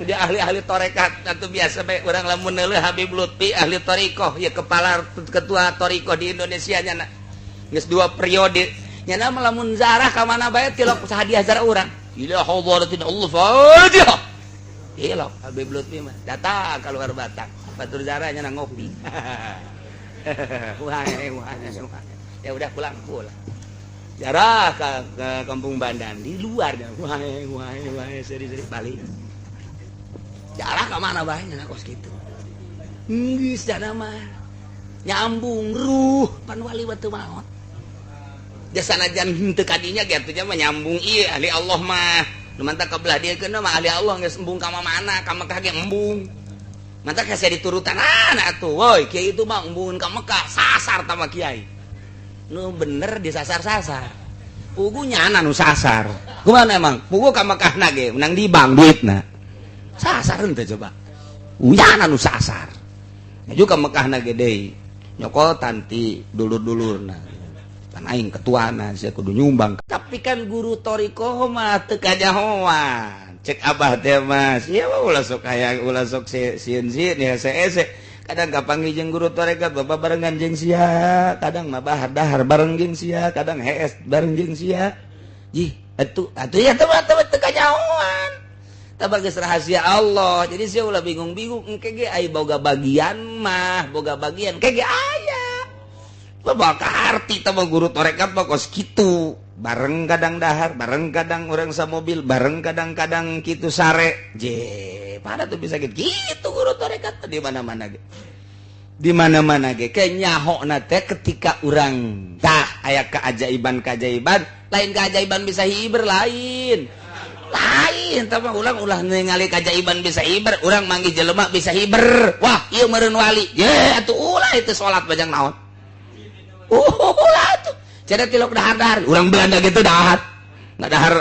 dia ahli-ahli torekat atau biasa baik orang lamun neuleuh Habib Lutfi ahli torikoh ya kepala ketua torikoh di Indonesia nya geus 2 periode nya lamun zarah ka mana bae tilok sahadiah zarah urang ila hadratin Allah Fatihah ilok Habib Lutfi mah datang ka luar Batang batur zarah nya ngopi wah ya udah pulang jarah ke Kampung Bandan di luar wah seri-seri balik jarah ke mana banyak kos gitu geus jana mah nyambung ruh pan wali batu maut jasana jan henteu kadinya gitu nya mah nyambung ieu ahli Allah mah nu mantap kabelah dia keuna mah ahli Allah geus embung ka mana ka Mekah ge embung mantap kasih diturutan atuh woi kiai itu mah embungeun ka Mekah sasar tama kiai nu bener disasar-sasar pugu nyana nu sasar kumaha emang pugu ka Mekahna ge menang di bank duitna sasar ente coba uyana nu sasar juga Mekahna gede nyokotan ti dulur-dulurna kan aing ketuana sia kudu nyumbang tapi kan guru torikoh mah teu kajahoan cek abah teh mas ieu mah ulah sok hayang ulah sok sieun-sieun ya hese-hese kadang kapanggih jeung guru tarekat bapak barengan jeung sia kadang mah bahar dahar bareng jeung sia kadang hees bareng jeung sia jih atuh ya teu kajahoan tabag geus rahasia Allah jadi sia ulah bingung-bingung engke ge aya boga bagian mah boga bagian ke ge aya bawa ka harti tama guru tarekat mah kos kitu bareng kadang dahar bareng kadang urang samobil bareng kadang-kadang kitu sare je pada tuh bisa gitu guru tarekat di mana-mana ge di mana-mana ge ke nyahona teh ketika urang tah aya keajaiban lain keajaiban bisa hiber lain tapi ulah ningali keajaiban bisa hiber urang manggih jelema bisa hiber wah ieu meureun wali ye atuh ulah itu salat bajang naon ulah atuh cenah tilok dahar urang Belanda gitu dahar nggak dahar